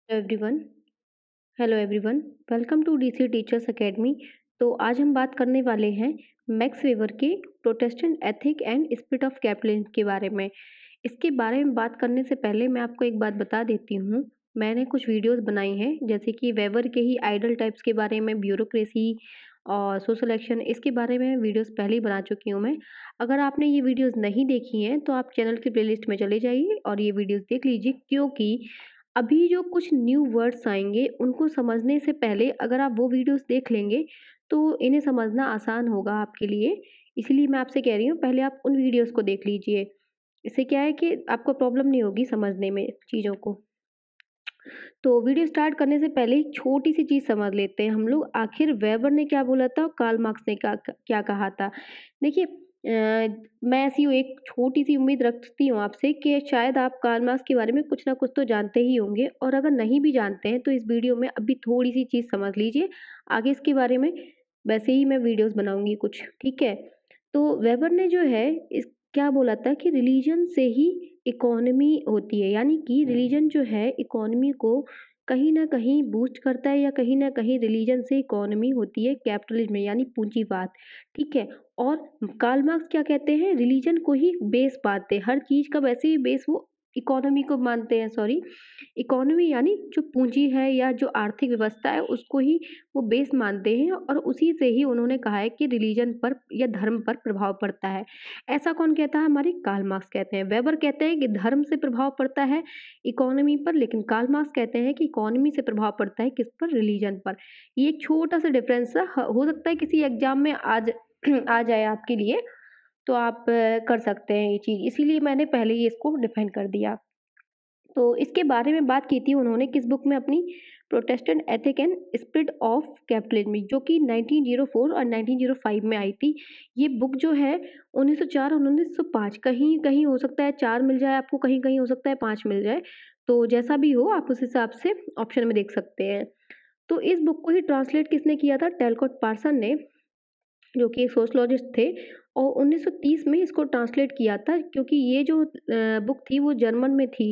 Everyone hello everyone welcome to DC teachers academy. तो आज हम बात करने वाले हैं मैक्स वेबर के Protestant ethic and spirit of capitalism के बारे में। इसके बारे में बात करने से पहले मैं आपको एक बात बता देती हूँ। मैंने कुछ वीडियोस बनाई हैं जैसे कि वेबर के ही आइडल टाइप्स के बारे में, ब्यूरोक्रेसी और सोशल एक्शन, इसके बारे में वीडियोस पहले ही बना चुकी हूँ मैं। अगर आपने ये वीडियोस नहीं देखी हैं तो आप चैनल की प्लेलिस्ट में चले जाइए और ये वीडियोस देख लीजिए, क्योंकि अभी जो कुछ न्यू वर्ड्स आएँगे, उनको समझने से पहले अगर आप वो वीडियोज़ देख लेंगे, तो इन्हें समझना आसान होगा आपके लिए। इसीलिए मैं आपसे कह रही हूँ, पहले आप उन वीडियोज़ को देख लीजिए। इससे क्या है कि आपको प्रॉब्लम नहीं होगी समझने में चीज़ों को। तो वीडियो स्टार्ट करने से पहले एक छोटी-सी चीज़ समझ लेते हैं हम लोग, आखिर वेबर ने क्या बोला था और कार्ल मार्क्स ने क्या कहा था। देखिए, मैं ऐसी एक छोटी-सी उम्मीद रखती हूँ आपसे कि शायद आप कार्ल मार्क्स के बारे में कुछ ना कुछ तो जानते ही होंगे, और अगर नहीं भी जानते हैं तो इस वीडियो में अभी थोड़ी-सी चीज़ समझ लीजिए। आगे इसके बारे में वैसे ही मैं वीडियोज़ बनाऊँगी कुछ, ठीक है? तो वेबर ने जो है इस क्या बोला था कि रिलीजन से ही इकोनॉमी होती है, यानी कि रिलीजन जो है इकोनॉमी को कहीं न कहीं बूस्ट करता है, या कहीं न कहीं रिलीजन से इकोनॉमी होती है कैपिटलिज्म में, यानी पूंजीवाद, ठीक है? और कार्ल मार्क्स क्या कहते हैं, रिलीजन को ही बेस मानते हैं, हर चीज़ का वैसे ही बेस वो इकोनॉमी को मानते हैं, सॉरी, इकोनॉमी यानी जो पूंजी है या जो आर्थिक व्यवस्था है उसको ही वो बेस मानते हैं, और उसी से ही उन्होंने कहा है कि रिलीजन पर या धर्म पर प्रभाव पड़ता है। ऐसा कौन कहता है, हमारे कार्ल मार्क्स कहते हैं। वेबर कहते हैं कि धर्म से प्रभाव पड़ता है इकोनॉमी पर, लेकिन कार्ल मार्क्स कहते हैं कि इकोनॉमी से प्रभाव पड़ता है किस पर, रिलीजन पर। ये एक छोटा सा डिफरेंस है, हो सकता है किसी एग्जाम में आज आ जाए आपके लिए, तो आप कर सकते हैं ये चीज़, इसीलिए मैंने पहले ही इसको डिफाइन कर दिया। तो इसके बारे में बात की थी उन्होंने किस बुक में अपनी, Protestant ethic and spirit of capitalism में, जो कि 1904 और 1905 में आई थी। ये बुक जो है 1904 और 1905, कहीं कहीं हो सकता है 4 मिल जाए आपको, कहीं कहीं हो सकता है 5 मिल जाए। तो जैसा भी हो आप उस हिसाब से ऑप्शन में देख सकते हैं। तो इस बुक को ही ट्रांसलेट किसने किया था, टेलकोट पार्सन ने, जो कि एक सोशियोलॉजिस्ट थे, और 1930 में इसको ट्रांसलेट किया था, क्योंकि ये जो बुक थी वो जर्मन में थी,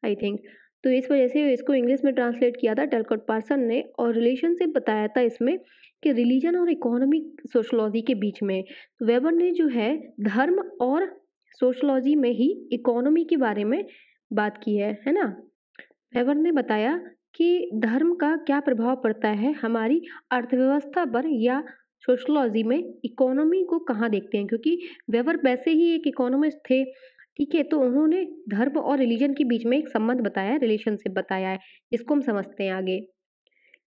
आई थिंक। तो इस वजह से इसको इंग्लिश में ट्रांसलेट किया था टेलकोट पार्सन ने, और रिलेशनशिप बताया था इसमें कि रिलीजन और इकोनॉमिक सोशियोलॉजी के बीच में। तो वेबर ने जो है धर्म और सोशियोलॉजी में ही इकोनॉमी के बारे में बात की है ना? वेबर ने बताया कि धर्म का क्या प्रभाव पड़ता है हमारी अर्थव्यवस्था पर, या सोशियोलॉजी में इकोनॉमी को कहाँ देखते हैं, क्योंकि वेबर वैसे ही एक इकोनॉमिस्ट थे, ठीक है? तो उन्होंने धर्म और रिलीजन के बीच में एक संबंध बताया है, रिलेशनशिप बताया है, जिसको हम समझते हैं आगे।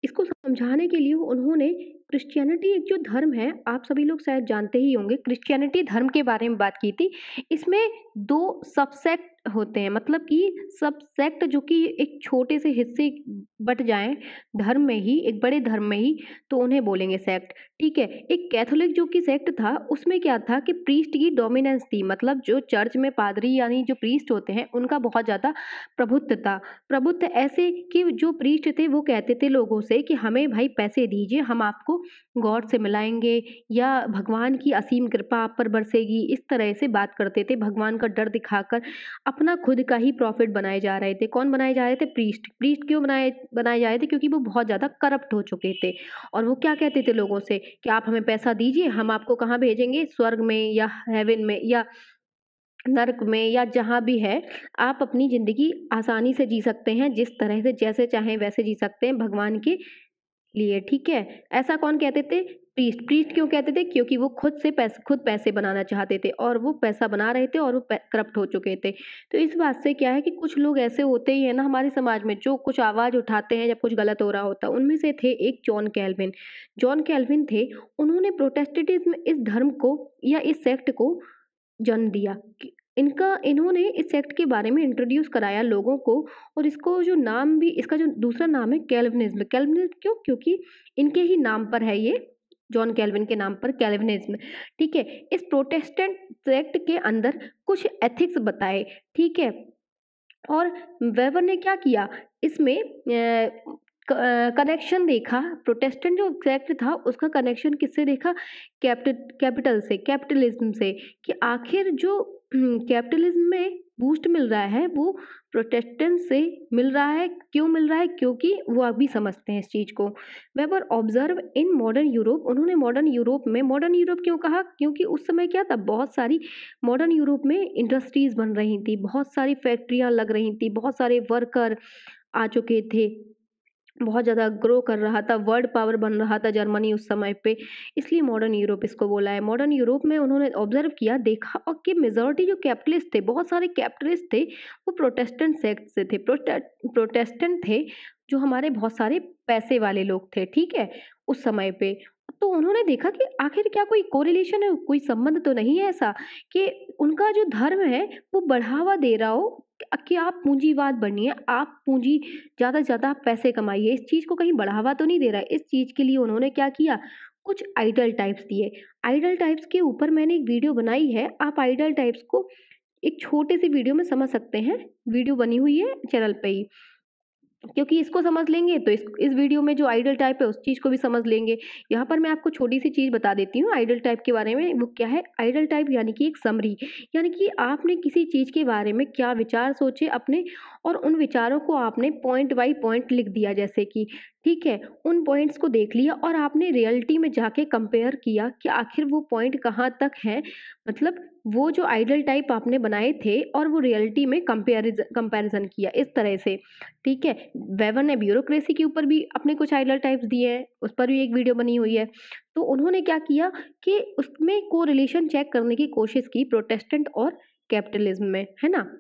इसको समझाने के लिए उन्होंने क्रिश्चियनिटी, एक जो धर्म है, आप सभी लोग शायद जानते ही होंगे, क्रिश्चियनिटी धर्म के बारे में बात की थी। इसमें 2 सबसेक्ट होते हैं, मतलब कि सबसेक्ट जो कि एक छोटे से हिस्से बँट जाएँ धर्म में ही, एक बड़े धर्म में ही, तो उन्हें बोलेंगे सेक्ट, ठीक है? एक कैथोलिक जो कि सेक्ट था, उसमें क्या था कि प्रीस्ट की डोमिनेंस थी, मतलब जो चर्च में पादरी यानी जो प्रीस्ट होते हैं, उनका बहुत ज़्यादा प्रभुत्व था। प्रभुत्व ऐसे कि जो प्रीस्ट थे वो कहते थे लोगों से कि हमें भाई पैसे दीजिए, हम आपको गॉड से मिलाएँगे, या भगवान की असीम कृपा आप पर बरसेगी, इस तरह से बात करते थे, भगवान का डर दिखाकर अपना खुद का ही प्रॉफिट बनाए जा रहे थे। कौन बनाए जा रहे थे? प्रीस्ट। प्रीस्ट क्यों बनाए बनाए जा रहे थे? क्योंकि वो बहुत ज़्यादा करप्ट हो चुके थे, और वो क्या कहते थे लोगों से कि आप हमें पैसा दीजिए, हम आपको कहाँ भेजेंगे? स्वर्ग में या हेवन में या नर्क में, या जहाँ भी है, आप अपनी ज़िंदगी आसानी से जी सकते हैं, जिस तरह से जैसे चाहें वैसे जी सकते हैं भगवान के लिए, ठीक है? ऐसा कौन कहते थे? प्रीस्ट। प्रीस्ट क्यों कहते थे? क्योंकि वो खुद पैसे बनाना चाहते थे, और वो पैसा बना रहे थे, और वो करप्ट हो चुके थे। तो इस बात से क्या है कि कुछ लोग ऐसे होते ही हैं ना हमारे समाज में, जो कुछ आवाज़ उठाते हैं जब कुछ गलत हो रहा होता है। उनमें से थे एक जॉन कैल्विन। जॉन कैल्विन थे, उन्होंने प्रोटेस्टेंटिज़्म इस धर्म को या इस सेक्ट को जन्म दिया कि इन्होंने इस सेक्ट के बारे में इंट्रोड्यूस कराया लोगों को, और इसको जो नाम भी, इसका जो दूसरा नाम है कैल्विनिज़्म। कैल्विनिज़्म क्यों? क्योंकि इनके ही नाम पर है ये, जॉन कैल्विन के नाम पर कैल्विनिज़्म, ठीक है? इस प्रोटेस्टेंट सेक्ट के अंदर कुछ एथिक्स बताए, ठीक है? और वेबर ने क्या किया इसमें, कनेक्शन देखा, प्रोटेस्टेंट जो सेक्ट था उसका कनेक्शन किससे देखा, कैपिटल से, कैपिटलिज्म से, कि आखिर जो कैपिटलिज्म में बूस्ट मिल रहा है वो प्रोटेस्टेंट से मिल रहा है। क्यों मिल रहा है? क्योंकि वो अभी समझते हैं इस चीज़ को। Weber observe in modern Europe, उन्होंने मॉडर्न यूरोप क्यों कहा? क्योंकि उस समय क्या था, बहुत सारी मॉडर्न यूरोप में इंडस्ट्रीज बन रही थी, बहुत सारी फैक्ट्रियां लग रही थी, बहुत सारे वर्कर आ चुके थे, बहुत ज़्यादा ग्रो कर रहा था, वर्ल्ड पावर बन रहा था जर्मनी उस समय पे, इसलिए मॉडर्न यूरोप इसको बोला है। मॉडर्न यूरोप में उन्होंने ऑब्जर्व किया, देखा और कि मेजॉरिटी जो कैपिटलिस्ट थे, बहुत सारे कैपिटलिस्ट थे, वो प्रोटेस्टेंट सेक्ट से थे, प्रोटेस्टेंट थे, जो हमारे बहुत सारे पैसे वाले लोग थे, ठीक है, उस समय पे। तो उन्होंने देखा कि आखिर क्या कोई कोरिलेशन है, कोई संबंध तो नहीं है ऐसा कि उनका जो धर्म है वो बढ़ावा दे रहा हो कि आप पूंजीवाद बनिए, आप पूंजी ज़्यादा से ज़्यादा पैसे कमाइए, इस चीज़ को कहीं बढ़ावा तो नहीं दे रहा है। इस चीज़ के लिए उन्होंने क्या किया, कुछ आइडल टाइप्स दिए। आइडल टाइप्स के ऊपर मैंने एक वीडियो बनाई है, आप आइडल टाइप्स को एक छोटे से वीडियो में समझ सकते हैं, वीडियो बनी हुई है चैनल पे ही। क्योंकि इसको समझ लेंगे तो इस वीडियो में जो आइडल टाइप है उस चीज़ को भी समझ लेंगे। यहाँ पर मैं आपको छोटी सी चीज़ बता देती हूँ आइडल टाइप के बारे में। वो क्या है आइडल टाइप? यानी कि एक समरी, यानी कि आपने किसी चीज़ के बारे में क्या विचार सोचे अपने, और उन विचारों को आपने पॉइंट बाय पॉइंट लिख दिया, जैसे कि ठीक है, उन पॉइंट्स को देख लिया और आपने रियलिटी में जाके कंपेयर किया कि आखिर वो पॉइंट कहाँ तक है, मतलब वो जो आइडल टाइप आपने बनाए थे और वो रियलिटी में कंपैरिजन किया इस तरह से, ठीक है। वेबर ने ब्यूरोक्रेसी के ऊपर भी अपने कुछ आइडल टाइप्स दिए हैं, उस पर भी एक वीडियो बनी हुई है। तो उन्होंने क्या किया कि उसमें कोरिलेशन चेक करने की कोशिश की प्रोटेस्टेंट और कैपिटलिज्म में, है ना?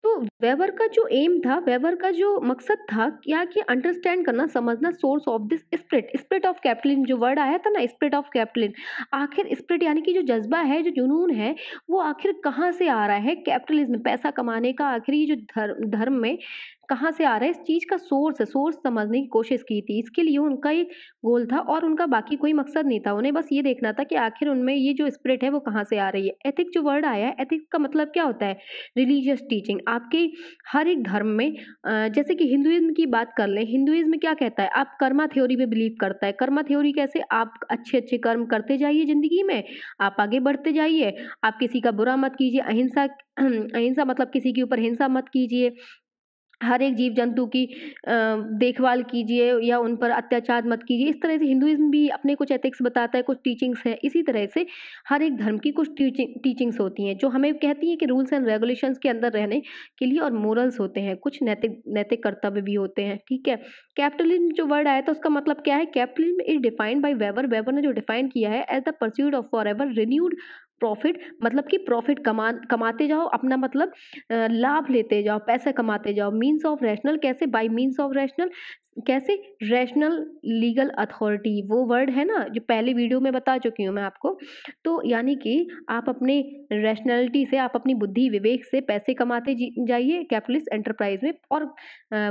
तो वेबर का जो एम था, वेबर का जो मकसद था क्या, कि अंडरस्टैंड करना, समझना source of this spirit of capitalism, जो वर्ड आया था ना स्पिरिट ऑफ कैपिटलिज्म, आखिर स्पिरिट यानी कि जो जज्बा है, जो जुनून है, वो आखिर कहाँ से आ रहा है कैपिटलिज्म, पैसा कमाने का, आखिर ये जो धर्म में कहाँ से आ रहा है, इस चीज़ का सोर्स है, सोर्स समझने की कोशिश की थी। इसके लिए उनका एक गोल था और उनका बाकी कोई मकसद नहीं था, उन्हें बस ये देखना था कि आखिर उनमें ये जो स्पिरिट है वो कहाँ से आ रही है। एथिक जो वर्ड आया है, एथिक्स का मतलब क्या होता है? Religious teaching. आपके हर एक धर्म में जैसे कि हिंदुइज्म की बात कर लें, हिंदुइज्म क्या कहता है? आप कर्मा थ्योरी पे बिलीव करता है। कर्मा थ्योरी कैसे? आप अच्छे-अच्छे कर्म करते जाइए ज़िंदगी में, आप आगे बढ़ते जाइए, आप किसी का बुरा मत कीजिए, अहिंसा अहिंसा मतलब किसी के ऊपर हिंसा मत कीजिए, हर एक जीव-जंतु की देखभाल कीजिए या उन पर अत्याचार मत कीजिए। इस तरह से हिंदुइज़्म भी अपने कुछ एथिक्स बताता है, कुछ टीचिंग्स हैं। इसी तरह से हर एक धर्म की कुछ टीचिंग्स होती हैं, जो हमें कहती हैं कि रूल्स एंड रेगुलेशंस के अंदर रहने के लिए, और मोरल्स होते हैं, कुछ नैतिक नैतिक कर्तव्य भी होते हैं, ठीक है। कैपिटलिज़्म जो वर्ड आया था उसका मतलब क्या है? Capitalism is defined by weber, weber ने जो डिफाइन किया है as the pursuit of forever renewed profit, मतलब कि प्रॉफिट कमाते जाओ, अपना मतलब लाभ लेते जाओ, पैसा कमाते जाओ। मीन्स ऑफ रैशनल कैसे? बाय मीन्स ऑफ रैशनल कैसे? रैशनल लीगल अथॉरिटी, वो वर्ड है ना जो पहले वीडियो में बता चुकी हूँ मैं आपको। तो यानी कि आप अपने रैशनैलिटी से, आप अपनी बुद्धि विवेक से पैसे कमाते जाइए कैपिटलिस्ट एंटरप्राइज में, और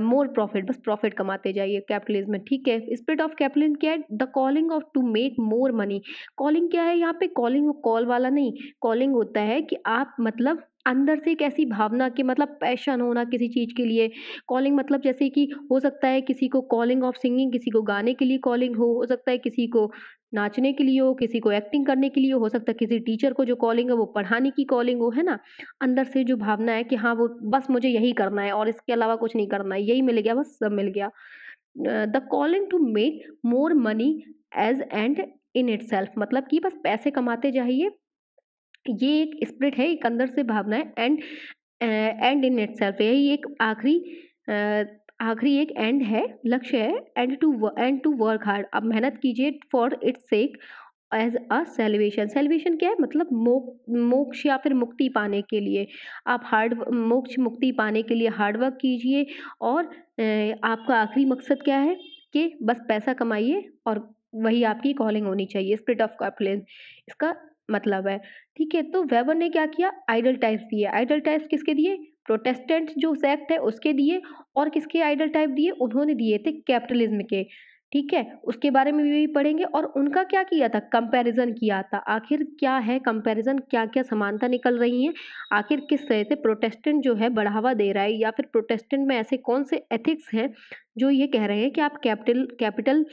मोर प्रॉफिट, बस प्रॉफिट कमाते जाइए कैपिटलिज्म में, ठीक है। स्पिरिट ऑफ कैपिटलिज्म क्या है? The calling of to make more money. Calling क्या है यहाँ पे? कॉलिंग वो कॉल वाला नहीं, कॉलिंग होता है कि आप मतलब अंदर से एक ऐसी भावना कि मतलब पैशन होना किसी चीज़ के लिए। कॉलिंग मतलब जैसे कि हो सकता है किसी को कॉलिंग ऑफ सिंगिंग, किसी को गाने के लिए कॉलिंग हो सकता है किसी को नाचने के लिए हो, किसी को एक्टिंग करने के लिए हो सकता है किसी टीचर को जो कॉलिंग है वो पढ़ाने की कॉलिंग हो, है ना? अंदर से जो भावना है कि हाँ, वो बस मुझे यही करना है और इसके अलावा कुछ नहीं करना है, यही मिल गया, बस सब मिल गया। The calling to make more money as end in itself, मतलब कि बस पैसे कमाते जाइए, ये एक स्पिरिट है, एक अंदर से भावना है, एंड इन इटसेल्फ, यही एक आखिरी एक एंड है, लक्ष्य है। एंड टू वर्क हार्ड, अब मेहनत कीजिए for its sake as a celebration. Celebration क्या है? मतलब मोक्ष या फिर मुक्ति पाने के लिए आप मोक्ष मुक्ति पाने के लिए हार्ड वर्क कीजिए, और आपका आखिरी मकसद क्या है कि बस पैसा कमाइए, और वही आपकी कॉलिंग होनी चाहिए, स्पिरिट ऑफ कैपिटलिज्म इसका मतलब है, ठीक है। तो वेबर ने क्या किया? आइडल टाइप्स दिए। आइडल टाइप्स किसके दिए? प्रोटेस्टेंट जो सेक्ट है उसके दिए, और किसके आइडल टाइप दिए? उन्होंने दिए थे कैपिटलिज्म के, ठीक है। उसके बारे में भी पढ़ेंगे, और उनका क्या किया था? कंपैरिजन किया था। आखिर क्या है कंपैरिजन, क्या-क्या समानता निकल रही हैं? आखिर किस तरह से प्रोटेस्टेंट जो है बढ़ावा दे रहा है, या फिर प्रोटेस्टेंट में ऐसे कौन से एथिक्स हैं जो ये कह रहे हैं कि आप कैपिटल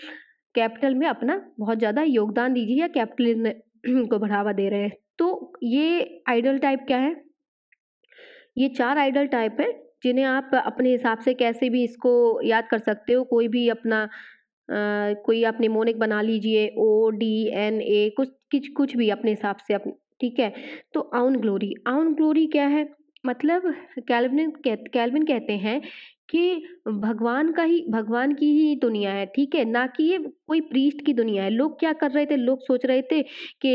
में अपना बहुत ज़्यादा योगदान दीजिए, या कैपिटलिज्म को बढ़ावा दे रहे हैं। तो ये आइडल टाइप क्या है? ये 4 आइडल टाइप हैं, जिन्हें आप अपने हिसाब से कैसे भी इसको याद कर सकते हो। कोई भी अपना कोई आप निमोनिक बना लीजिए, ODNA कुछ भी अपने हिसाब से ठीक है? तो आउन ग्लोरी क्या है? मतलब कैल्विन कहते हैं कि भगवान की ही दुनिया है, ठीक है? ना कि ये कोई प्रीस्ट की दुनिया है। लोग क्या कर रहे थे? लोग सोच रहे थे कि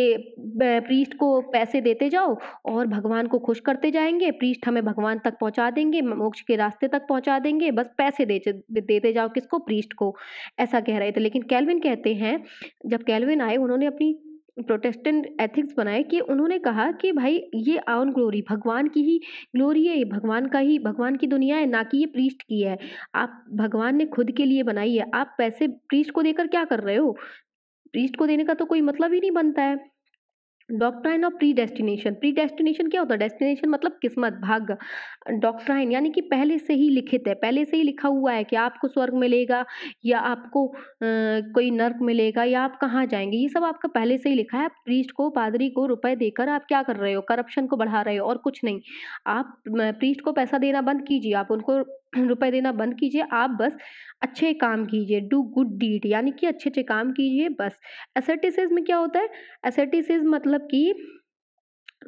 प्रीस्ट को पैसे देते जाओ और भगवान को खुश करते जाएँगे, प्रीस्ट हमें भगवान तक पहुँचा देंगे, मोक्ष के रास्ते तक पहुँचा देंगे, बस पैसे देते जाओ किसको? प्रीस्ट को, ऐसा कह रहे थे। लेकिन कैल्विन कहते हैं, जब कैल्विन आए उन्होंने अपनी प्रोटेस्टेंट एथिक्स बनाए कि उन्होंने कहा कि भाई ये आउन ग्लोरी भगवान की ही ग्लोरी है, ये भगवान की दुनिया है, ना कि ये प्रीस्ट की है। आप भगवान ने खुद के लिए बनाई है, आप पैसे प्रीस्ट को देकर क्या कर रहे हो? प्रीस्ट को देने का तो कोई मतलब ही नहीं बनता है। डॉक्ट्राइन ऑफ प्रीडेस्टिनेशन क्या होता है? डेस्टिनेशन मतलब किस्मत, भाग्य। डॉक्ट्राइन यानी कि पहले से ही लिखित है, पहले से ही लिखा हुआ है कि आपको स्वर्ग मिलेगा या आपको कोई नर्क मिलेगा या आप कहाँ जाएँगे, ये सब आपका पहले से ही लिखा है। आप प्रीस्ट को, पादरी को रुपए देकर आप क्या कर रहे हो? करप्शन को बढ़ा रहे हो और कुछ नहीं। आप प्रीस्ट को पैसा देना बंद कीजिए, आप उनको रुपए देना बंद कीजिए, आप बस अच्छे काम कीजिए, डू गुड डीड यानी कि अच्छे-अच्छे काम कीजिए बस। एसेटिसिज़्म क्या होता है? एसेटिसिज़्म मतलब कि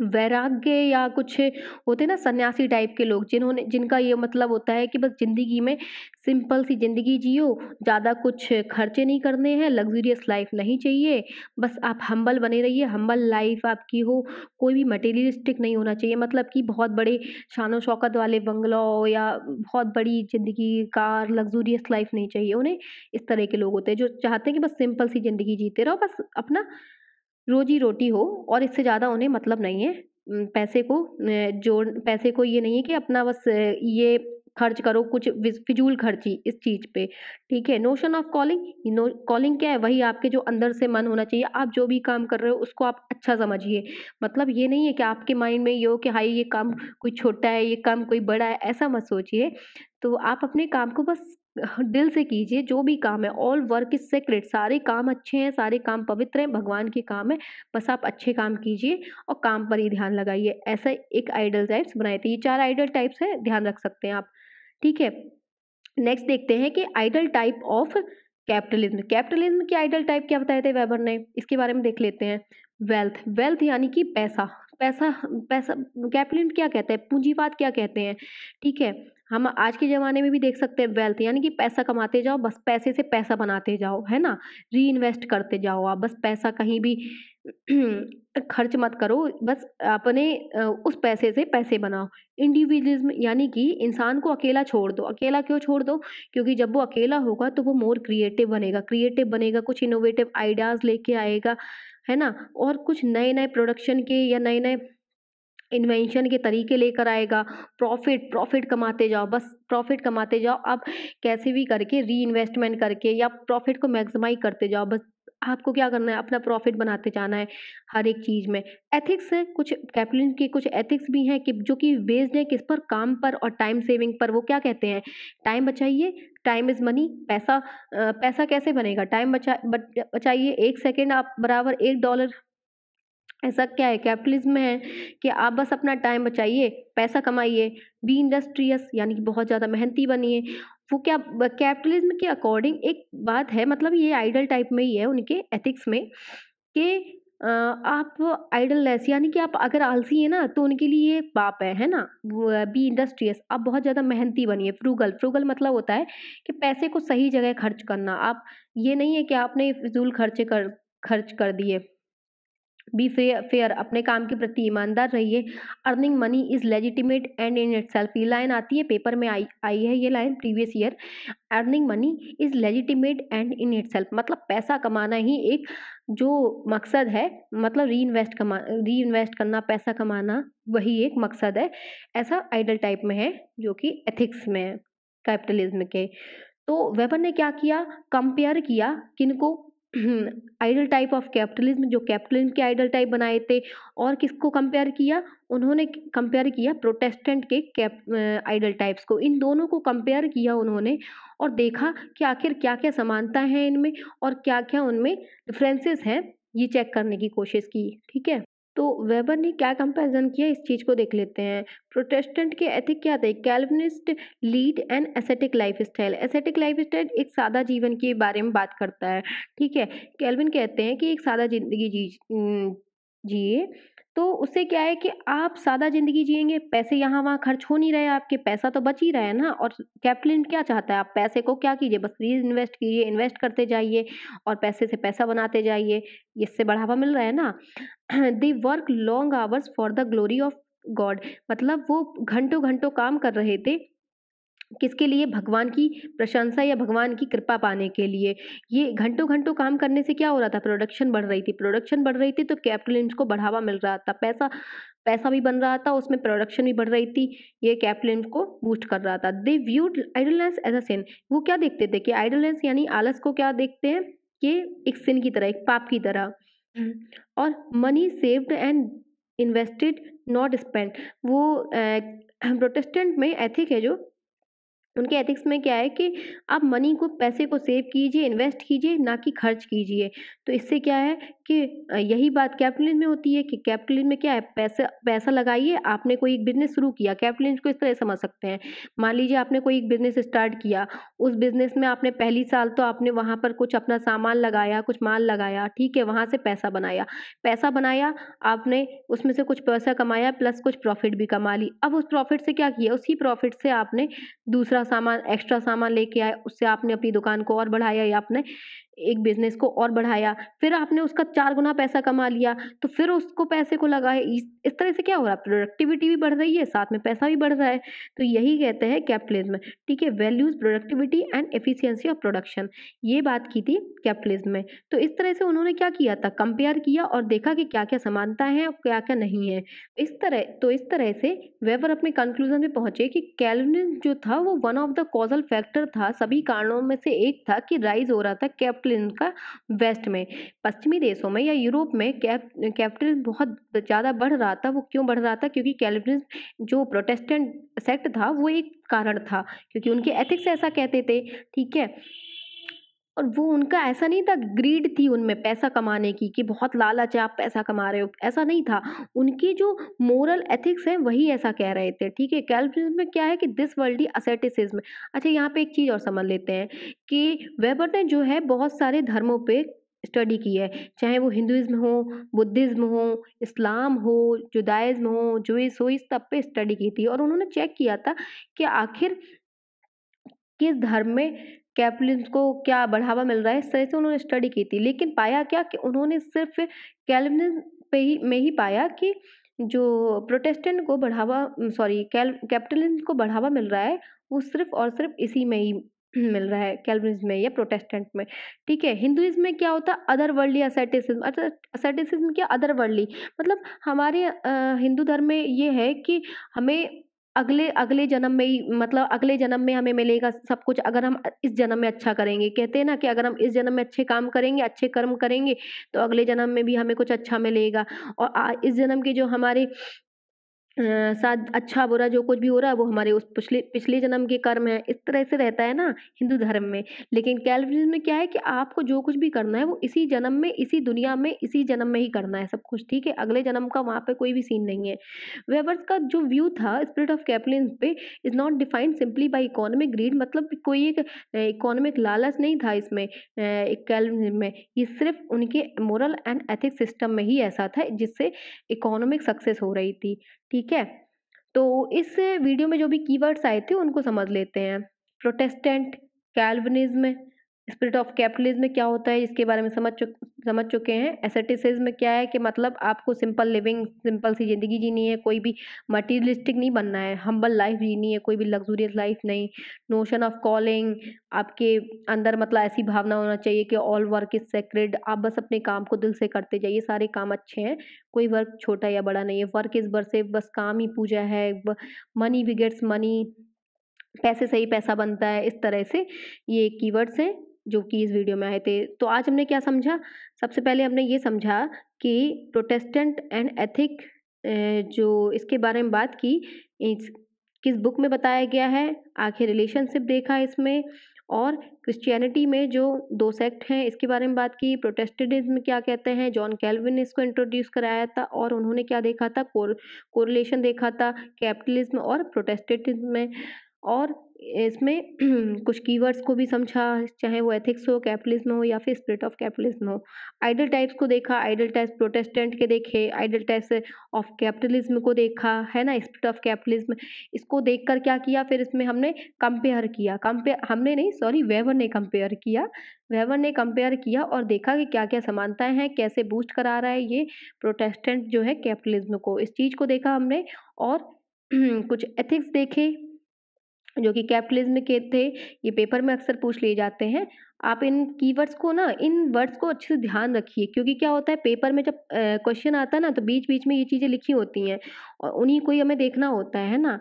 वैराग्य या कुछ होते हैं ना सन्यासी टाइप के लोग जिनका ये मतलब होता है कि बस ज़िंदगी में सिंपल सी ज़िंदगी जियो, ज़्यादा कुछ खर्चे नहीं करने हैं, लग्ज़रियस लाइफ़ नहीं चाहिए, बस आप हम्बल बने रहिए, हम्बल लाइफ़ आपकी हो, कोई भी मटेरियलिस्टिक नहीं होना चाहिए मतलब कि बहुत बड़े शान-ओ-शौकत वाले बंगलो या बहुत बड़ी ज़िंदगी, कार, लग्ज़रियस लाइफ़ नहीं चाहिए उन्हें। इस तरह के लोग होते हैं जो चाहते हैं कि बस सिंपल सी ज़िंदगी जीते रहो, बस अपना रोज़ी-रोटी हो और इससे ज़्यादा उन्हें मतलब नहीं है। पैसे को ये नहीं है कि अपना बस ये खर्च करो कुछ फिजूल खर्ची इस चीज़ पे, ठीक है? नोशन ऑफ कॉलिंग क्या है? वही आपके जो अंदर से मन होना चाहिए। आप जो भी काम कर रहे हो उसको आप अच्छा समझिए। मतलब ये नहीं है कि आपके माइंड में ये हो कि हाय ये काम कोई छोटा है, ये काम कोई बड़ा है, ऐसा मत सोचिए। तो आप अपने काम को बस दिल से कीजिए, जो भी काम है, ऑल वर्क इज़ सेक्रेड सारे काम अच्छे हैं, सारे काम पवित्र हैं, भगवान के काम हैं, बस आप अच्छे काम कीजिए और काम पर ही ध्यान लगाइए। ऐसा एक आइडल टाइप्स बनाए थे। ये 4 आइडल टाइप्स हैं, ध्यान रख सकते हैं आप, ठीक है? नेक्स्ट देखते हैं कि आइडल टाइप ऑफ कैपिटलिज्म के आइडल टाइप क्या बताए थे वेबर ने? इसके बारे में देख लेते हैं। वेल्थ यानी कि पैसा, पैसा पैसा कैपिटलिज्म क्या कहता है? पूंजीवाद क्या कहते हैं? ठीक है? हम आज के ज़माने में भी देख सकते हैं वेल्थ यानी कि पैसा कमाते जाओ, बस पैसे से पैसा बनाते जाओ, है ना? री-इन्वेस्ट करते जाओ आप, बस पैसा कहीं भी खर्च मत करो, बस अपने उस पैसे से पैसे बनाओ। इंडिविजुअलिज़्म यानी कि इंसान को अकेला छोड़ दो। अकेला क्यों छोड़ दो? क्योंकि जब वो अकेला होगा तो वो मोर क्रिएटिव बनेगा, कुछ इनोवेटिव आइडियाज़ लेके आएगा, है ना? और कुछ नए-नए प्रोडक्शन के या नए-नए इन्वेंशन के तरीके लेकर आएगा। प्रॉफ़िट कमाते जाओ, बस प्रॉफ़िट कमाते जाओ। आप कैसे भी करके री-इन्वेस्टमेंट करके या प्रॉफ़िट को मैक्सिमाइज़ करते जाओ। बस आपको क्या करना है, अपना प्रॉफ़िट बनाते जाना है हर एक चीज़ में। एथिक्स है, कुछ कैप्लिन के कुछ एथिक्स भी हैं कि जो कि बेस्ड हैं किस पर? काम पर और टाइम सेविंग पर। वो क्या कहते हैं? टाइम बचाइए, टाइम इज़ मनी। पैसा कैसे बनेगा? टाइम बचाइए, 1 सेकंड आप बराबर $1। ऐसा क्या है कैपिटलिज्म में है कि आप बस अपना टाइम बचाइए, पैसा कमाइए, बी इंडस्ट्रियस यानी कि बहुत ज़्यादा मेहनती बनिए। वो क्या कैपिटलिज्म के अकॉर्डिंग एक बात है मतलब ये आइडल टाइप में ही है उनके एथिक्स में कि आप आइडलनेस यानी कि आप अगर आलसी हैं ना तो उनके लिए ये पाप है ना? वो बी इंडस्ट्रियस आप बहुत ज़्यादा मेहनती बनिए, फ्रूगल मतलब होता है कि पैसे को सही जगह खर्च करना। आप ये नहीं है कि आपने फिज़ूल खर्च कर दिए। बी फेयर अपने काम के प्रति ईमानदार रहिए। Earning money is legitimate and in itself ये लाइन आती है पेपर में आई आई है ये line previous year. Earning money is legitimate and in itself मतलब पैसा कमाना ही एक जो मकसद है मतलब री इन्वेस्ट करना पैसा कमाना वही एक मकसद है। ऐसा आइडल टाइप में है जो कि एथिक्स में है कैपिटलिज्म के। तो वेबर ने क्या किया कंपेयर किया किनको आइडल टाइप ऑफ कैपिटलिज्म जो कैपिटलिज्म के आइडल टाइप बनाए थे और किसको कंपेयर किया उन्होंने कंपेयर किया प्रोटेस्टेंट के आइडल टाइप्स को इन दोनों को कंपेयर किया उन्होंने और देखा कि आखिर क्या क्या समानता है इनमें और क्या क्या उनमें डिफरेंसेस हैं ये चेक करने की कोशिश की ठीक है। तो वेबर ने क्या कंपैरिजन किया इस चीज़ को देख लेते हैं। प्रोटेस्टेंट के एथिक क्या थे? Calvinist lead an ascetic lifestyle. Ascetic lifestyle एक सादा जीवन के बारे में बात करता है, ठीक है। कैल्विन कहते हैं कि एक सादा ज़िंदगी जिए, तो उससे क्या है कि आप सादा ज़िंदगी जिएँगे, पैसे यहाँ-वहाँ खर्च हो नहीं रहे आपके, पैसा तो बच ही रहा है ना। और कैपिटलिस्ट क्या चाहता है? आप पैसे को क्या कीजिए, बस रीइन्वेस्ट कीजिए, इन्वेस्ट करते जाइए और पैसे से पैसा बनाते जाइए, इससे बढ़ावा मिल रहा है ना। They work long hours for the glory of God, मतलब वो घंटों-घंटों काम कर रहे थे, किसके लिए? भगवान की प्रशंसा या भगवान की कृपा पाने के लिए। ये घंटों-घंटों काम करने से क्या हो रहा था? प्रोडक्शन बढ़ रही थी, प्रोडक्शन बढ़ रही थी तो कैपिटलिस्ट को बढ़ावा मिल रहा था, पैसा पैसा भी बन रहा था, उसमें प्रोडक्शन भी बढ़ रही थी, ये कैपिटलिस्ट को बूस्ट कर रहा था। दे व्यूड आइडलनेस एज़ अ सिन, वो क्या देखते थे कि आइडलनेस यानी आलस को क्या देखते हैं कि एक सिन की तरह, एक पाप की तरह। हुँ, और money saved and invested not spent, वो प्रोटेस्टेंट में एथिक है जो, उनके एथिक्स में क्या है कि आप मनी को, पैसे को सेव कीजिए, इन्वेस्ट कीजिए, ना कि खर्च कीजिए। तो इससे क्या है कि यही बात कैपिटलिज्म में होती है कि कैपिटलिज्म में क्या है, पैसा पैसा लगाइए। आपने कोई एक बिज़नेस शुरू किया, कैपिटलिज्म को इस तरह समझ सकते हैं। मान लीजिए आपने कोई एक बिज़नेस स्टार्ट किया, उस बिज़नेस में आपने पहली साल तो आपने वहाँ पर कुछ अपना सामान लगाया, कुछ माल लगाया, ठीक है? वहाँ से पैसा बनाया। पैसा बनाया, आपने उसमें से कुछ पैसा कमाया प्लस कुछ प्रॉफ़िट भी कमा ली। अब उस प्रॉफ़िट से क्या किया, उसी प्रॉफ़िट से आपने दूसरा सामान, एक्स्ट्रा सामान लेके आए, उससे आपने अपनी दुकान को और बढ़ाया या आपने एक बिज़नेस को और बढ़ाया, फिर आपने उसका 4 गुना पैसा कमा लिया, तो फिर उसको पैसे को लगाए। इस तरह से क्या हो रहा है, प्रोडक्टिविटी भी बढ़ रही है, साथ में पैसा भी बढ़ रहा है। तो यही कहते हैं कैपिटलिज्म, ठीक है? Values productivity and efficiency of production, ये बात की थी कैपिटलिज्म में। तो इस तरह से उन्होंने क्या किया था, कंपेयर किया और देखा कि क्या-क्या समानताएँ हैं और क्या-क्या नहीं है। इस तरह से वेबर अपने कंक्लूजन में पहुंचे कि कैल्विनिज्म जो था वो one of the causal factor था, सभी कारणों में से एक था कि राइज हो रहा था कैपिटलिज्म का वेस्ट में। पश्चिमी देशों में या यूरोप में कैपिटलिज्म बहुत ज़्यादा बढ़ रहा था। वो क्यों बढ़ रहा था? क्योंकि कैल्विनिज्म जो प्रोटेस्टेंट सेक्ट था वो एक कारण था, क्योंकि उनके एथिक्स ऐसा कहते थे, ठीक है। और वो उनका ऐसा नहीं था, ग्रीड थी उनमें पैसा कमाने की कि बहुत लालच है, आप पैसा कमा रहे हो, ऐसा नहीं था। उनकी जो मोरल एथिक्स है वही ऐसा कह रहे थे, ठीक है। कैल्विनिज्म में क्या है कि दिस वर्ल्डी asceticism। अच्छा, यहाँ पे एक चीज़ और समझ लेते हैं कि वेबर ने जो है बहुत सारे धर्मों पे स्टडी की है, चाहे वो हिंदुइज्म हो, बुद्धिज्म हो, इस्लाम हो, जुदाइज्म हो, जूइश हो, इस सब पे स्टडी की थी और उन्होंने चेक किया था कि आखिर किस धर्म में कैपिटलिज्म को क्या बढ़ावा मिल रहा है, इस तरह से उन्होंने स्टडी की थी। लेकिन पाया क्या कि उन्होंने सिर्फ़ कैल्विनिज़्म पे ही में ही पाया कि जो प्रोटेस्टेंट को बढ़ावा सॉरी कैपिटलिज्म को बढ़ावा मिल रहा है, वो सिर्फ़ और सिर्फ़ इसी में ही मिल रहा है, कैल्विनिज़्म में या प्रोटेस्टेंट में, ठीक है। हिंदुइज़्म में क्या होता है, अदरवर्ल्डली asceticism। अच्छा, asceticism क्या, अदरवर्ल्डली मतलब हमारे हिंदू धर्म में ये है कि हमें अगले अगले जन्म में ही, मतलब अगले जन्म में हमें मिलेगा सब कुछ अगर हम इस जन्म में अच्छा करेंगे। कहते हैं ना कि अगर हम इस जन्म में अच्छे काम करेंगे, अच्छे कर्म करेंगे, तो अगले जन्म में भी हमें कुछ अच्छा मिलेगा। और इस जन्म के जो हमारे साथ अच्छा-बुरा जो कुछ भी हो रहा है वो हमारे उस पिछले पिछले जन्म के कर्म हैं, इस तरह से रहता है ना हिंदू धर्म में। लेकिन कैल्विनिज़्म में क्या है कि आपको जो कुछ भी करना है वो इसी जन्म में, इसी दुनिया में, इसी जन्म में ही करना है सब कुछ, ठीक है? अगले जन्म का वहाँ पे कोई भी सीन नहीं है। वेबर्स का जो व्यू था स्पिरिट ऑफ कैपिटलिज्म पे is not defined simply by economic greed, मतलब कोई एक इकोनॉमिक लालच नहीं था इसमें, एक कैल्विनिज़्म में। ये सिर्फ़ उनके मोरल एंड एथिक्स सिस्टम में ही ऐसा था जिससे इकोनॉमिक सक्सेस हो रही थी। ठीक है? तो इस वीडियो में जो भी कीवर्ड्स आए थे उनको समझ लेते हैं। प्रोटेस्टेंट, कैल्विनिज़्म, स्पिरिट ऑफ कैपिटलिज़्म में क्या होता है इसके बारे में समझ चुके हैं। एसेटिसिज़्म क्या है कि मतलब आपको सिंपल लिविंग, सिंपल सी ज़िंदगी जीनी है, कोई भी मटीरियलिस्टिक नहीं बनना है, हम्बल लाइफ़ जीनी है, कोई भी लग्ज़ूरियस लाइफ़ नहीं। नोशन ऑफ कॉलिंग, आपके अंदर मतलब ऐसी भावना होना चाहिए कि ऑल वर्क इज़ सेक्रेड, आप बस अपने काम को दिल से करते जाइए, सारे काम अच्छे हैं, कोई वर्क छोटा या बड़ा नहीं है। वर्क इज़ वर्शिप, बस काम ही पूजा है। मनी बिगेट्स मनी, पैसे से ही पैसा बनता है। इस तरह से ये कीवर्ड्स हैं जो कि इस वीडियो में आए थे। तो आज हमने क्या समझा? सबसे पहले हमने ये समझा कि प्रोटेस्टेंट एंड एथिक जो इसके बारे में बात की, इस किस बुक में बताया गया है, आखिर रिलेशनशिप देखा इसमें, और क्रिश्चियनिटी में जो 2 सेक्ट हैं इसके बारे में बात की। प्रोटेस्टेंटिज़्म क्या कहते हैं, जॉन कैल्विन ने इसको इंट्रोड्यूस कराया था और उन्होंने क्या देखा था, कोरिलेशन देखा था कैपिटलिज़्म और प्रोटेस्टेंटिज़्म में। और इसमें कुछ कीवर्ड्स को भी समझा, चाहे वो एथिक्स हो, कैपिटलिज़्म हो या फिर स्पिरिट ऑफ कैपिटलिज़्म हो। आइडल टाइप्स को देखा, आइडल टाइप्स प्रोटेस्टेंट के देखे, आइडल टाइप्स ऑफ कैपिटलिज़्म को देखा, है ना? स्पिरिट ऑफ कैपिटलिज़्म इसको देखकर क्या किया, फिर इसमें हमने कंपेयर किया। हमने नहीं, सॉरी, वेबर ने कंपेयर किया। वेबर ने कंपेयर किया और देखा कि क्या-क्या समानताएँ हैं, कैसे बूस्ट करा रहा है ये प्रोटेस्टेंट जो है कैपिटलिज़्म को। इस चीज़ को देखा हमने और कुछ एथिक्स देखे जो कि कैपिटलिज़्म के थे, ये पेपर में अक्सर पूछ लिए जाते हैं। आप इन कीवर्ड्स को ना, इन वर्ड्स को अच्छे से ध्यान रखिए, क्योंकि क्या होता है पेपर में जब क्वेश्चन आता है ना, तो बीच-बीच में ये चीज़ें लिखी होती हैं और उन्हीं को ही हमें देखना होता है ना?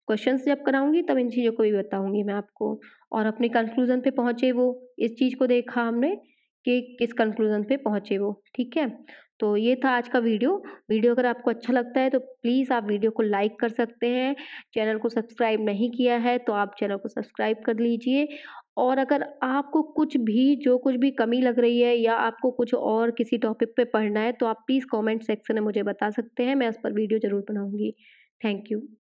क्वेश्चन्स जब कराऊँगी तब इन चीज़ों को भी बताऊँगी मैं आपको। और अपने कंक्लूज़न पे पहुँचे वो, इस चीज़ को देखा हमने कि किस कंक्लूज़न पे पहुँचे वो, ठीक है? तो ये था आज का वीडियो। वीडियो अगर आपको अच्छा लगता है तो प्लीज़ आप वीडियो को लाइक कर सकते हैं। चैनल को सब्सक्राइब नहीं किया है तो आप चैनल को सब्सक्राइब कर लीजिए। और अगर आपको कुछ भी कमी लग रही है या आपको कुछ और किसी टॉपिक पे पढ़ना है तो आप प्लीज़ कमेंट सेक्शन में मुझे बता सकते हैं। मैं उस पर वीडियो ज़रूर बनाऊँगी। Thank you.